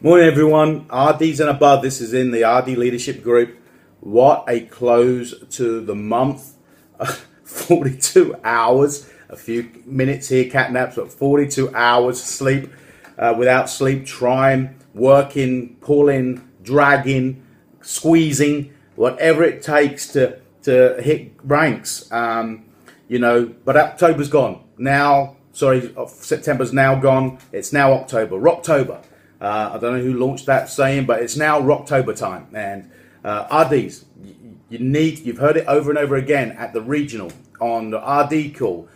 Morning, everyone. RDs and above. This is in the RD Leadership Group. What a close to the month. 42 hours, a few minutes here, cat naps, but 42 hours sleep, without sleep, trying, working, pulling, dragging, squeezing, whatever it takes to hit ranks. But October's gone. September's now gone. It's now October. Rocktober. I don't know who launched that saying, but it's now Rocktober time. And RDs, you've heard it over and over again at the regional, on the RD call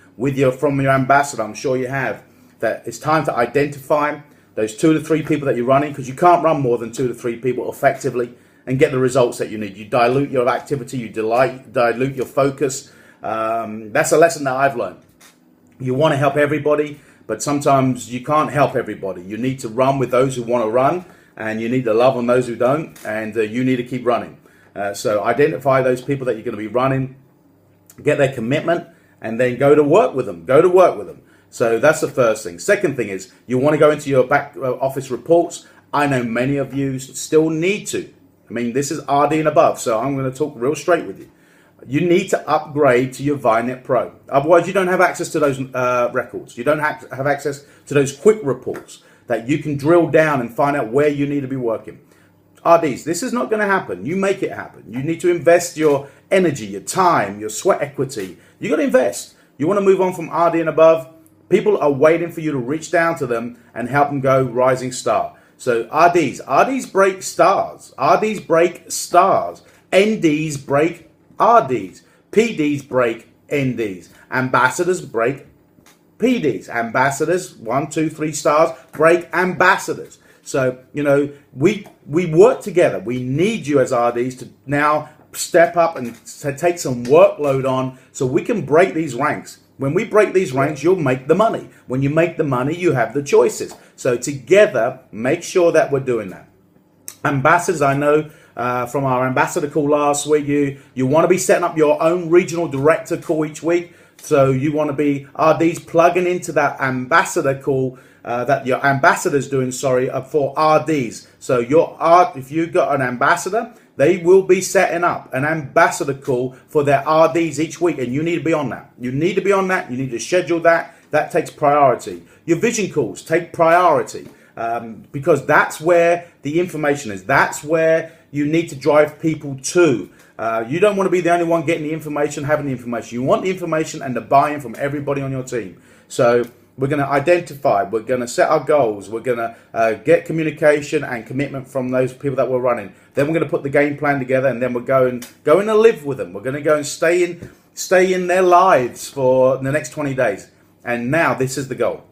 from your ambassador. I'm sure you have, that it's time to identify those 2 to 3 people that you're running, because you can't run more than 2 to 3 people effectively and get the results that you need. You dilute your activity, you dilute your focus. That's a lesson that I've learned. You want to help everybody, but sometimes you can't help everybody. You need to run with those who want to run, and you need to love on those who don't, and you need to keep running. So identify those people that you're going to be running, get their commitment, and then go to work with them. So that's the first thing. Second thing is you want to go into your back office reports. I know many of you still need to. I mean, this is RD and above, so I'm going to talk real straight with you. You need to upgrade to your Vinet Pro. Otherwise, you don't have access to those records. You don't have access to those quick reports that you can drill down and find out where you need to be working. RDs, this is not going to happen. You make it happen. You need to invest your energy, your time, your sweat equity. You got to invest. You want to move on from RD and above. People are waiting for you to reach down to them and help them go rising star. So RDs break stars. RDs break stars. NDs break RDs, PDs break NDs, ambassadors break PDs, ambassadors 1, 2, 3 stars break ambassadors. So we work together. We need you as RDs to now step up and to take some workload on, so we can break these ranks. When we break these ranks, you'll make the money. When you make the money, you have the choices. So together, make sure that we're doing that. Ambassadors, I know from our ambassador call last week, you want to be setting up your own regional director call each week. So you want to be RDs plugging into that ambassador call that your ambassador's doing, for RDs. So if you've got an ambassador, they will be setting up an ambassador call for their RDs each week, and you need to be on that. You need to schedule that. That takes priority. Your vision calls take priority. Because that's where the information is. That's where you need to drive people to. You don't want to be the only one getting the information, having the information. You want the information and the buy-in from everybody on your team. So we're going to identify, we're going to set our goals, we're going to get communication and commitment from those people that we're running. Then we're going to put the game plan together, and then we're going to live with them. We're going to go and stay in their lives for the next 20 days. And now this is the goal.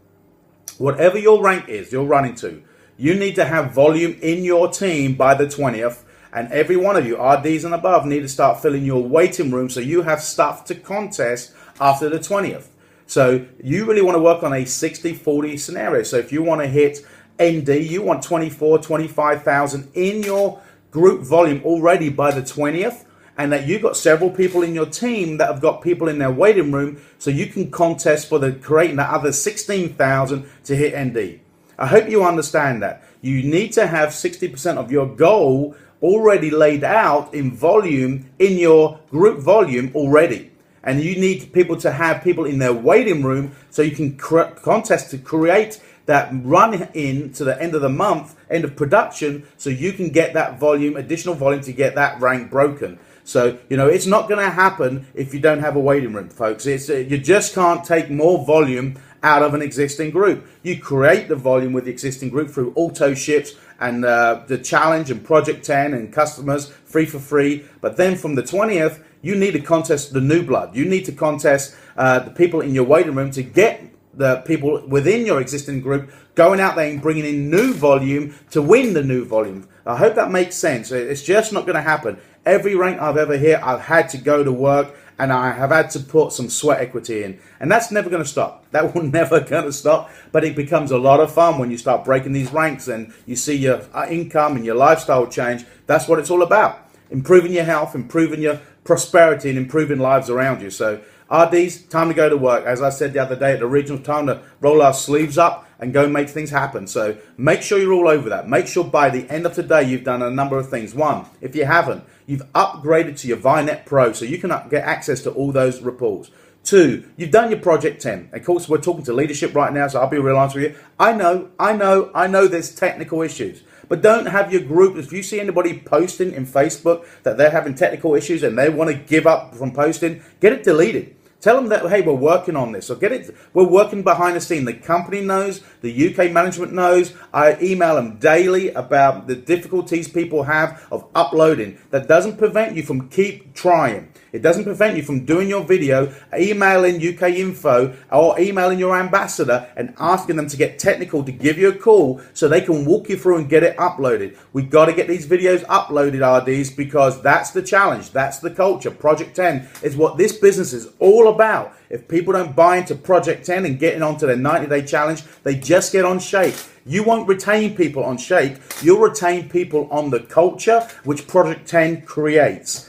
Whatever your rank is you're running to, you need to have volume in your team by the 20th. And every one of you, RDs and above, need to start filling your waiting room so you have stuff to contest after the 20th. So you really want to work on a 60-40 scenario. So if you want to hit ND, you want 25,000 in your group volume already by the 20th. And that you've got several people in your team that have got people in their waiting room, so you can contest for creating that other 16,000 to hit ND. I hope you understand that. You need to have 60% of your goal already laid out in volume, in your group volume already. And you need people to have people in their waiting room, so you can contest to create that run in to the end of the month, end of production, so you can get that volume, additional volume, to get that rank broken. So, it's not going to happen if you don't have a waiting room, folks. You just can't take more volume out of an existing group. You create the volume with the existing group through auto ships and the challenge and Project 10 and customers free for free. But then from the 20th, you need to contest the new blood. You need to contest the people in your waiting room to get the people within your existing group going out there and bringing in new volume to win the new volume. I hope that makes sense. It's just not going to happen. Every rank I've ever hit, I've had to go to work, and I have had to put some sweat equity in. And that's never going to stop. That will never going to stop. But it becomes a lot of fun when you start breaking these ranks and you see your income and your lifestyle change. That's what it's all about. Improving your health, improving your prosperity, and improving lives around you. So RDs, time to go to work. As I said the other day at the regional, time to roll our sleeves up and go make things happen. So make sure you're all over that. Make sure by the end of today you've done a number of things. One, if you haven't, you've upgraded to your Vinet Pro so you can get access to all those reports. Two, you've done your Project 10. Of course, we're talking to leadership right now, so I'll be real honest with you. I know there's technical issues. But don't have your group, if you see anybody posting in Facebook that they're having technical issues and they want to give up from posting, get it deleted. Tell them that, hey, we're working on this. Or we're working behind the scene. The company knows, the UK management knows. I email them daily about the difficulties people have of uploading. That doesn't prevent you from keep trying. It doesn't prevent you from doing your video, emailing UK Info or emailing your ambassador and asking them to get technical to give you a call so they can walk you through and get it uploaded. We've got to get these videos uploaded, RDs, because that's the challenge. That's the culture. Project 10 is what this business is all about. If people don't buy into Project 10 and getting onto their 90-day challenge, they just get on Shake. You won't retain people on Shake. You'll retain people on the culture which Project 10 creates.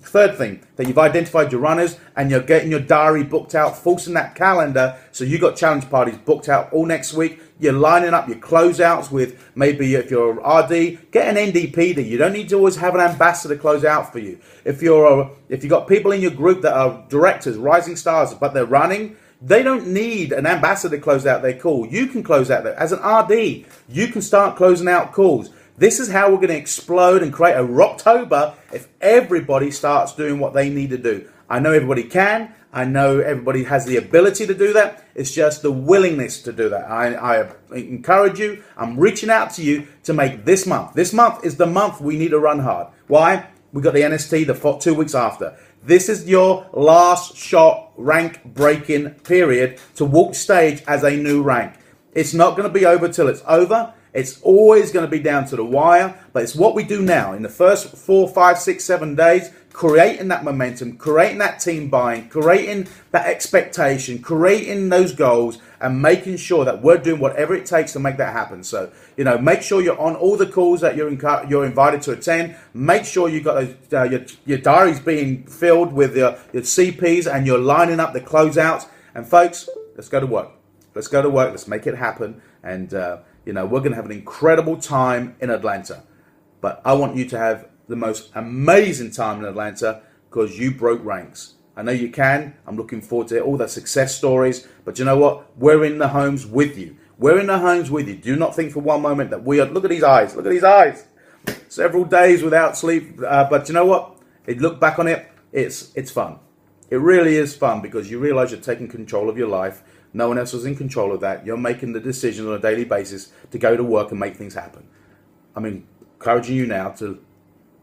Third thing, that you've identified your runners and you're getting your diary booked out, forcing that calendar. So you got challenge parties booked out all next week. You're lining up your closeouts with maybe if you're RD, get an NDPD. You don't need to always have an ambassador close out for you. If you've got people in your group that are directors, rising stars, but they're running, they don't need an ambassador to close out their call. You can close out as an RD. You can start closing out calls. This is how we're going to explode and create a Rocktober if everybody starts doing what they need to do. I know everybody can. I know everybody has the ability to do that. It's just the willingness to do that. I encourage you. I'm reaching out to you to make this month. This month is the month we need to run hard. Why? We got the NST the 2 weeks after. This is your last shot rank breaking period to walk stage as a new rank. It's not going to be over till it's over. It's always going to be down to the wire, but it's what we do now in the first 4, 5, 6, 7 days, creating that momentum, creating that team buying, creating that expectation, creating those goals, and making sure that we're doing whatever it takes to make that happen. So, make sure you're on all the calls that you're invited to attend. Make sure you got those, your diaries being filled with your CPs and you're lining up the closeouts. And folks, let's go to work. Let's go to work. Let's make it happen. And, we're going to have an incredible time in Atlanta. But I want you to have the most amazing time in Atlanta because you broke ranks. I know you can. I'm looking forward to all the success stories. But you know what? We're in the homes with you. We're in the homes with you. Do not think for one moment that we are. Look at these eyes. Look at these eyes. Several days without sleep. But you know what? Look back on it. It's fun. It really is fun because you realize you're taking control of your life. No one else is in control of that. You're making the decision on a daily basis to go to work and make things happen. I'm encouraging you now to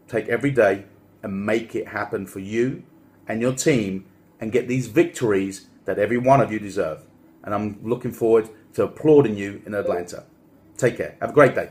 take every day and make it happen for you and your team and get these victories that every one of you deserve. And I'm looking forward to applauding you in Atlanta. Take care. Have a great day.